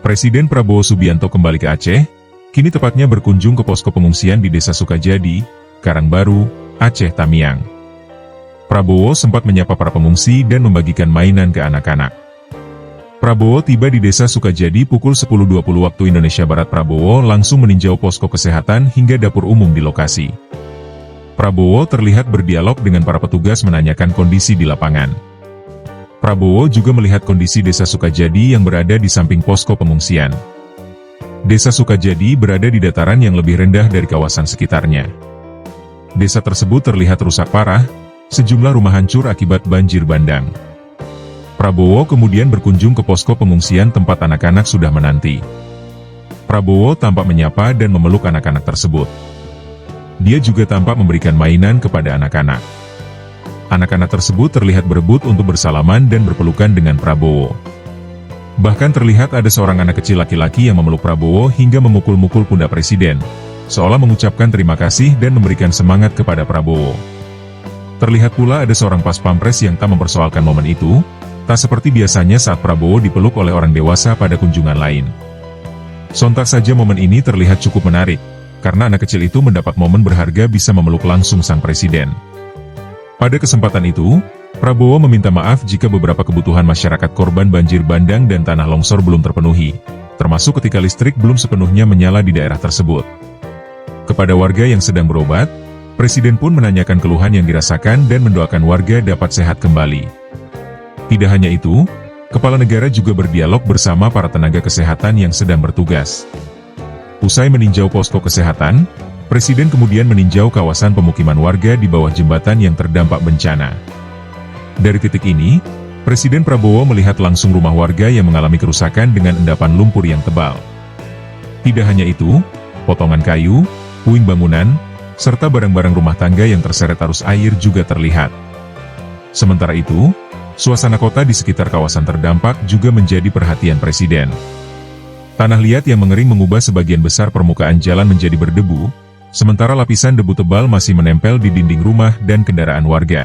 Presiden Prabowo Subianto kembali ke Aceh, kini tepatnya berkunjung ke posko pengungsian di Desa Sukajadi, Karangbaru, Aceh Tamiang. Prabowo sempat menyapa para pengungsi dan membagikan mainan ke anak-anak. Prabowo tiba di Desa Sukajadi pukul 10.20 waktu Indonesia Barat. Prabowo langsung meninjau posko kesehatan hingga dapur umum di lokasi. Prabowo terlihat berdialog dengan para petugas menanyakan kondisi di lapangan. Prabowo juga melihat kondisi Desa Sukajadi yang berada di samping posko pengungsian. Desa Sukajadi berada di dataran yang lebih rendah dari kawasan sekitarnya. Desa tersebut terlihat rusak parah, sejumlah rumah hancur akibat banjir bandang. Prabowo kemudian berkunjung ke posko pengungsian tempat anak-anak sudah menanti. Prabowo tampak menyapa dan memeluk anak-anak tersebut. Dia juga tampak memberikan mainan kepada anak-anak. Anak-anak tersebut terlihat berebut untuk bersalaman dan berpelukan dengan Prabowo. Bahkan terlihat ada seorang anak kecil laki-laki yang memeluk Prabowo hingga memukul-mukul pundak Presiden, seolah mengucapkan terima kasih dan memberikan semangat kepada Prabowo. Terlihat pula ada seorang pas pampres yang tak mempersoalkan momen itu, tak seperti biasanya saat Prabowo dipeluk oleh orang dewasa pada kunjungan lain. Sontak saja momen ini terlihat cukup menarik, karena anak kecil itu mendapat momen berharga bisa memeluk langsung sang Presiden. Pada kesempatan itu, Prabowo meminta maaf jika beberapa kebutuhan masyarakat korban banjir bandang dan tanah longsor belum terpenuhi, termasuk ketika listrik belum sepenuhnya menyala di daerah tersebut. Kepada warga yang sedang berobat, Presiden pun menanyakan keluhan yang dirasakan dan mendoakan warga dapat sehat kembali. Tidak hanya itu, Kepala Negara juga berdialog bersama para tenaga kesehatan yang sedang bertugas. Usai meninjau posko kesehatan, Presiden kemudian meninjau kawasan pemukiman warga di bawah jembatan yang terdampak bencana. Dari titik ini, Presiden Prabowo melihat langsung rumah warga yang mengalami kerusakan dengan endapan lumpur yang tebal. Tidak hanya itu, potongan kayu, puing bangunan, serta barang-barang rumah tangga yang terseret arus air juga terlihat. Sementara itu, suasana kota di sekitar kawasan terdampak juga menjadi perhatian Presiden. Tanah liat yang mengering mengubah sebagian besar permukaan jalan menjadi berdebu, sementara lapisan debu tebal masih menempel di dinding rumah dan kendaraan warga.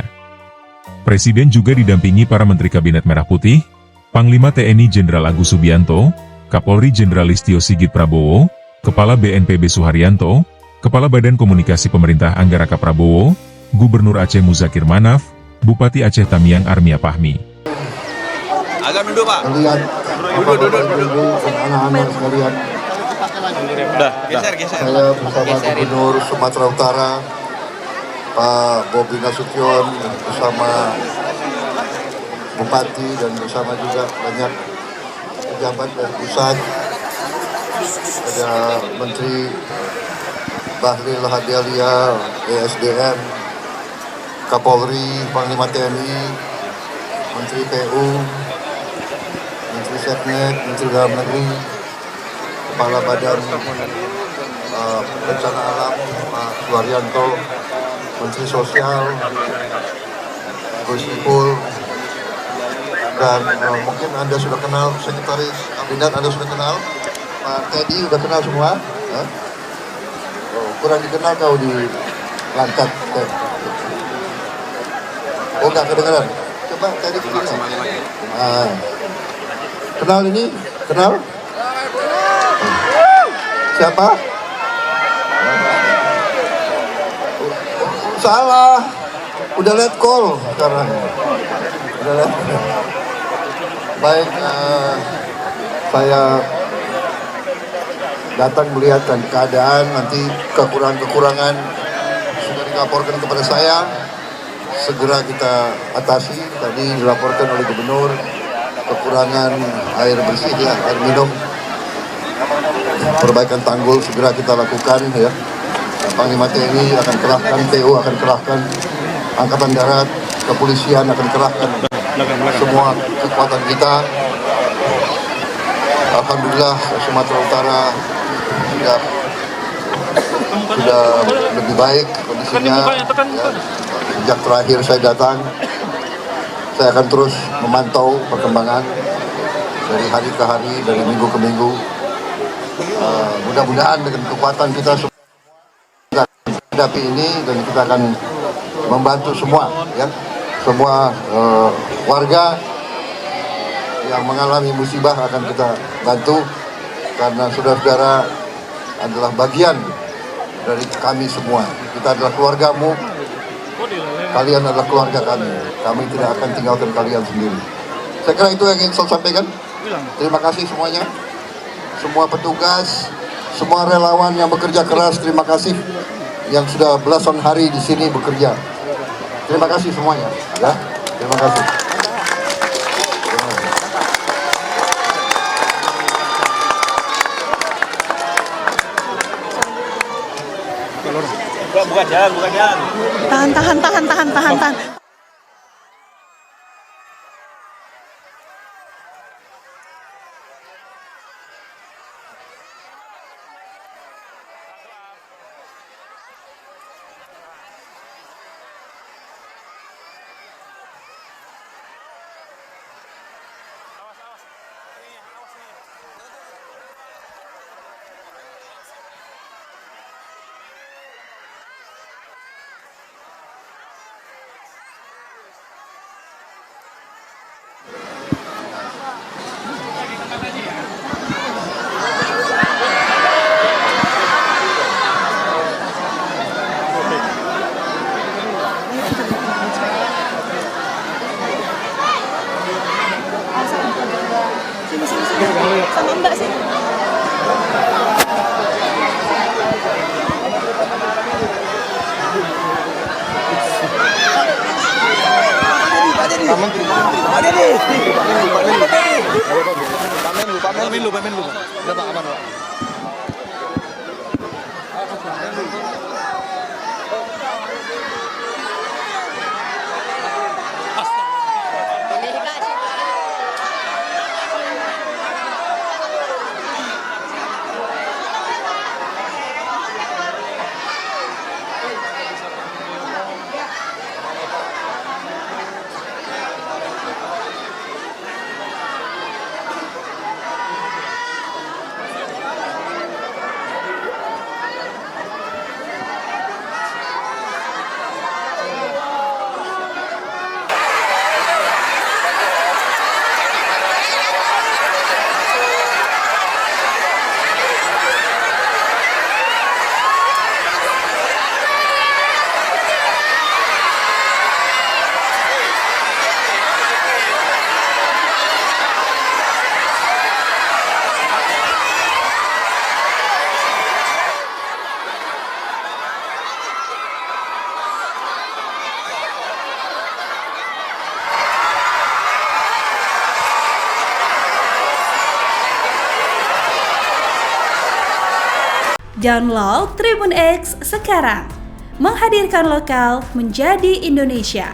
Presiden juga didampingi para Menteri Kabinet Merah Putih, Panglima TNI Jenderal Agus Subianto, Kapolri Jenderal Listio Sigit Prabowo, Kepala BNPB Suharyanto, Kepala Badan Komunikasi Pemerintah Anggaraka Prabowo, Gubernur Aceh Muzakir Manaf, Bupati Aceh Tamiang Armia Pahmi. Agak duduk, Pak. Lihat, Duduk. anak-anak sekalian. Geser. Saya bersama Gubernur Sumatera Utara, Pak Bobi Nasution, bersama Bupati dan bersama juga banyak pejabat dari pusat, ada Menteri Bahlil Lahadalia, ESDM, Kapolri, Panglima TNI, Menteri PU, Menteri Seknet, Menteri Dalam Negeri, Kepala Badan Bencana Alam, Pak Suharyanto, Menteri Sosial, Gus Ipul, dan mungkin Anda sudah kenal Sekretaris Kabinet, Anda sudah kenal, Pak Teddy sudah kenal semua. Kurang dikenal kau di Langkat. Oh, nggak kedengeran. Coba tadi ke sini. Kenal ini? Kenal? Siapa? Salah. Udah let call sekarang. Udah let. Baik, saya datang melihat keadaan, nanti kekurangan-kekurangan sudah dilaporkan kepada saya, segera kita atasi. Tadi dilaporkan oleh Gubernur kekurangan air bersih, ya, air minum, perbaikan tanggul segera kita lakukan, ya. Panglima TNI akan kerahkan, TU akan kerahkan, Angkatan Darat, Kepolisian akan kerahkan semua kekuatan kita. Alhamdulillah Sumatera Utara sudah lebih baik kondisinya. Ya. Sejak terakhir saya datang, saya akan terus memantau perkembangan dari hari ke hari, dari minggu ke minggu. Mudah-mudahan dengan kekuatan kita hadapi ini, dan kita akan membantu semua, ya, semua warga yang mengalami musibah akan kita bantu. karena saudara-saudara adalah bagian dari kami semua. Kita adalah keluargamu, kalian adalah keluarga kami. Kami tidak akan tinggalkan kalian sendiri. Saya kira itu yang ingin saya sampaikan. Terima kasih semuanya, semua petugas, semua relawan yang bekerja keras. Terima kasih yang sudah belasan hari di sini bekerja. Terima kasih semuanya. Ya, terima kasih. Buka jalan, buka jalan. Tahan. Sama Mbak sih. Pamen lu. Udah Pak, aman Pak. Download Tribun X sekarang, menghadirkan lokal menjadi Indonesia.